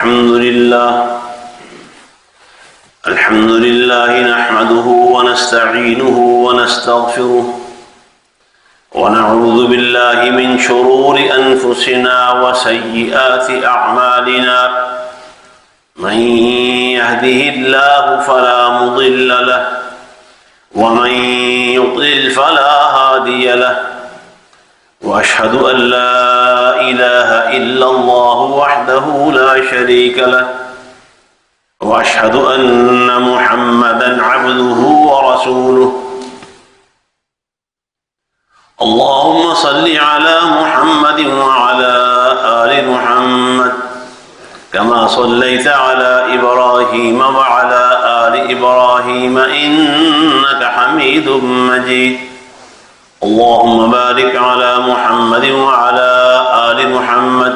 الحمد لله نحمده ونستعينه ونستغفره ونعوذ بالله من شرور أنفسنا وسيئات أعمالنا من يهده الله فلا مضل له ومن يضلل فلا هادي له وأشهد أن لا إله إلا الله وحده لا شريك له وأشهد أن محمدا عبده ورسوله اللهم صل على محمد وعلى آل محمد كما صليت على إبراهيم وعلى آل إبراهيم إنك حميد مجيد اللهم بارك على محمد وعلى آل محمد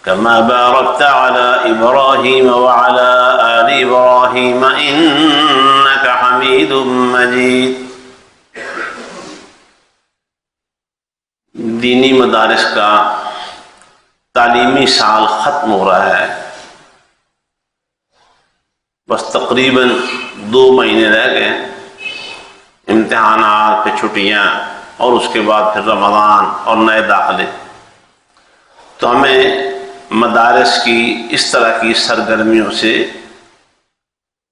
كما باركت على إبراهيم وعلى آل إبراهيم إنك حميد مجيد۔ دینی مدارس کا تعلیمی سال ختم ہو رہا ہے، بس تقریباً 2 مہینے رہ گئے، امتحانات پہ چھٹیاں اور اس کے بعد پھر رمضان اور نئے داخلے۔ تو ہمیں مدارس کی اس طرح کی سرگرمیوں سے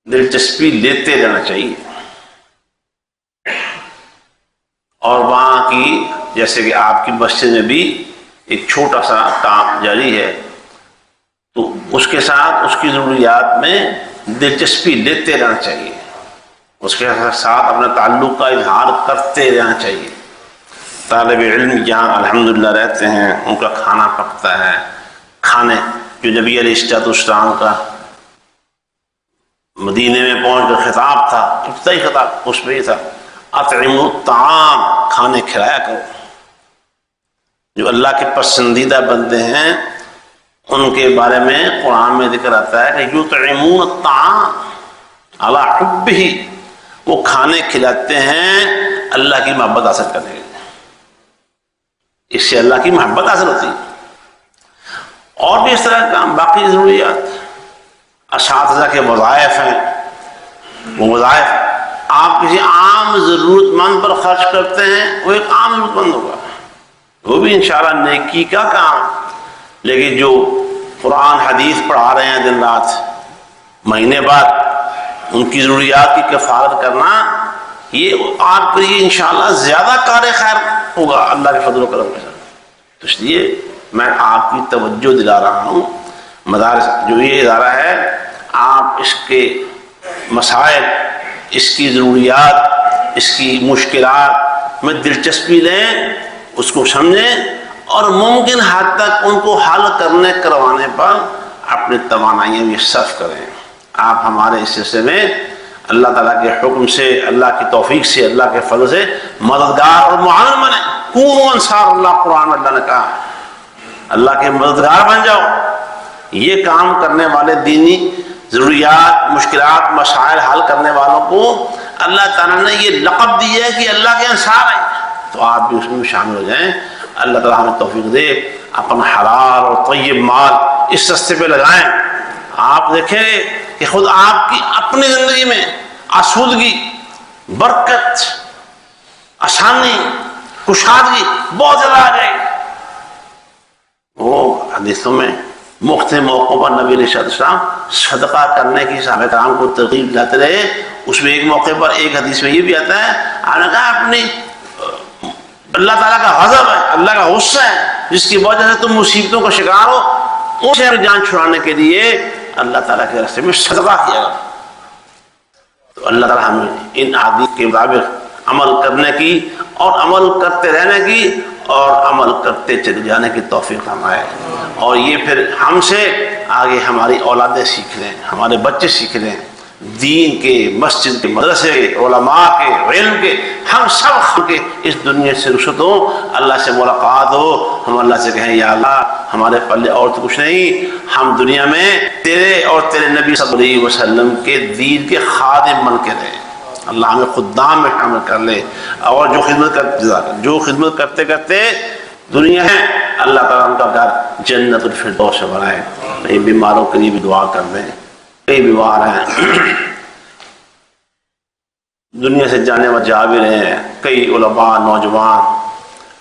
دلچسپی لیتے رہنا چاہیے، اور وہاں کی جیسے کہ آپ کی مسجد میں بھی ایک چھوٹا سا کام جاری ہے، تو اس کے ساتھ اس کی ضروریات میں دلچسپی لیتے رہنا چاہیے، اس کے ساتھ اپنے تعلق کا اظہار کرتے رہنا چاہیے۔ طالب علم جہاں الحمدللہ رہتے ہیں ان کا کھانا پکتا ہے، کھانے جو نبی علیہ السلام کا مدینے میں پہنچ کر خطاب تھا، ابتدائی خطاب اس میں یہ تھا اطعموا الطعام، کھانے کھلایا کرو۔ جو اللہ کے پسندیدہ بندے ہیں ان کے بارے میں قرآن میں ذکر آتا ہے کہ یطعمون الطعام علی حبہ، وہ کھانے کھلاتے ہیں اللہ کی محبت حاصل کرنے کے لیے، اس سے اللہ کی محبت حاصل ہوتی ہے۔ اور بھی اس طرح کا کام، باقی ضروریات، اساتذہ کے وظائف ہیں، وہ وظائف آپ کسی عام ضرورت مند پر خرچ کرتے ہیں، وہ ایک عام ضرورت مند ہوگا، وہ بھی انشاءاللہ نیکی کا کام۔ لیکن جو قرآن حدیث پڑھا رہے ہیں دن رات، مہینے بعد ان کی ضروریات کی کفالت کرنا، یہ آپ کے لیے انشاءاللہ زیادہ کار خیر ہوگا اللہ کے فضل و کرم کے ساتھ۔ تو اس لیے میں آپ کی توجہ دلا رہا ہوں، مدارس جو یہ ادارہ ہے، آپ اس کے مسائل، اس کی ضروریات، اس کی مشکلات میں دلچسپی لیں، اس کو سمجھیں، اور ممکن حد تک ان کو حل کروانے پر اپنی توانائیاں بھی صرف کریں۔ آپ ہمارے اس سلسلے میں اللہ تعالیٰ کے حکم سے، اللہ کی توفیق سے، اللہ کے فضل سے مددگار اور معاون بنیں۔ کونوا انصار اللہ، قرآن میں اللہ نے کہا، اللہ کے مددگار بن جاؤ۔ یہ کام کرنے والے، دینی ضروریات، مشکلات، مسائل حل کرنے والوں کو اللہ تعالیٰ نے یہ لقب دیا ہے کہ اللہ کے انصار ہیں، تو آپ بھی اس میں شامل ہو جائیں۔ اللہ تعالیٰ ہمیں توفیق دے، اپنا حلال اور طیب مال اس راستے پہ لگائیں۔ آپ دیکھیں کہ خود آپ کی اپنی زندگی میں آسودگی، برکت، آسانی، کشادگی بہت زیادہ آ جائے۔ وہ حدیثوں میں مختلف موقعوں پر نبی علیہ السلام صدقہ کرنے کی صحابہ کرام کو ترغیب لاتے رہے۔ اس میں ایک موقع پر ایک حدیث میں یہ بھی آتا ہے، آپ نے کہا اپنی اللہ تعالیٰ کا غضب ہے، اللہ کا غصہ ہے، جس کی وجہ سے تم مصیبتوں کا شکار ہو، اسے جان چھڑانے کے لیے اللہ تعالیٰ کے راستے میں صدقہ کیا گا۔ تو اللہ تعالیٰ ہمیں ان احادیث کے مطابق عمل کرنے کی، اور عمل کرتے رہنے کی، اور عمل کرتے چلے جانے کی توفیق فرمائے، اور یہ پھر ہم سے آگے ہماری اولادیں سیکھ لیں، ہمارے بچے سیکھ لیں، دین کے، مسجد کے، مدرسے کے، علماء کے، علم کے، ہم سب کے اس دنیا سے رخصت ہو، اللہ سے ملاقات ہو، ہم اللہ سے کہیں یا اللہ ہمارے پلے اور تو کچھ نہیں، ہم دنیا میں تیرے اور تیرے نبی صلی اللہ علیہ وسلم کے دین کے خادم بن کے رہیں۔ اللہ ہمیں خدام میں شامل کر لے، اور جو خدمت کرتے کرتے دنیا ہے اللہ تعالیٰ ان کا گھر جنت الفردوس سے بنائے. کئی بیماروں کے لیے بھی دعا کر دیں. کئی بیمار ہیں دنیا سے جانے والے جا بھی رہے ہیں. کئی علماء نوجوان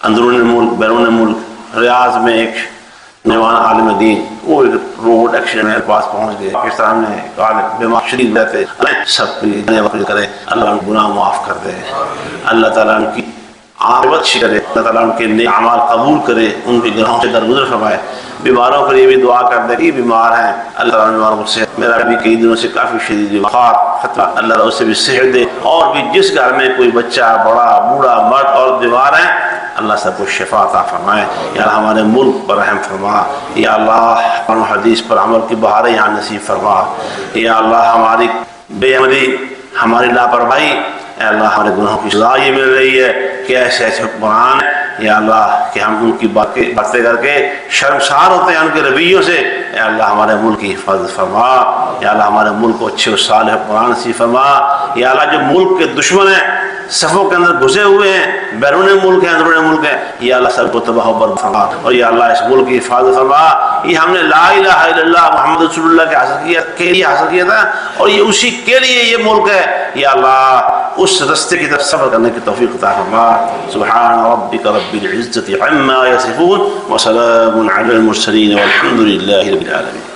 اندرون ملک بیرون ملک. ریاض میں ایک نوجوان عالم دین وہ روڈ ایکسیڈنٹ میرے پاس پہنچ گئے. پاکستان میں بیمار شدید رہتے. سب کے کرے اللہ ان گناہ معاف کر دے. اللہ تعالیٰ ان کی عاقبت اچھی کرے. اللہ تعالیٰ ان کے نیک اعمال قبول کرے. ان کے گناہوں سے درگزر فرمائے. بیماروں کے لیے بھی دعا کر دے کہ بیمار ہیں اللہ تعالیٰ بیماروں کو صحت. میرا بھی کئی دنوں سے کافی شدید بخار خطرہ. اللہ تعالیٰ اسے بھی صحت دے. اور بھی جس گھر میں کوئی بچہ بڑا بوڑھا مرد اور بیمار ہیں اللہ سب کو شفا عطا فرمائے. یا اللہ ہمارے ملک پر رحم فرما. یا اللہ قرآن و حدیث پر عمل کی بہاریں یہاں نصیب فرما. یا اللہ ہماری بے عملی ہماری لاپرواہی اے اللہ ہمارے گناہوں کی سزا یہ مل رہی ہے کہ ایسے ایسے حکمران یا اللہ کہ ہم ان کی باتیں کر کے شرمسار ہوتے ہیں ان کے رویوں سے. اے اللہ ہمارے ملک کی حفاظت فرما. یا اللہ ہمارے ملک کو اچھے و صالح حکمران نصیب فرما. یا اللہ جو ملک کے دشمن ہیں صفوں کے اندر گھسے ہوئے ہیں بیرون ملک ہیں اندرون ملک ہیں یا اللہ سب کو تباہ و برباد فرما. اور یا اللہ اس ملک کی حفاظت فرما. یہ ہم نے لا الہ الا اللہ محمد رسول اللہ کے لیے حاصل کیا تھا اور یہ اسی کے لیے یہ ملک ہے. یا اللہ اس رستے کی طرف صبر کرنے کی توفیق عطا فرما. سبحان ربک رب العزة عما یصفون وسلام علی المرسلین والحمد للہ رب العالمین.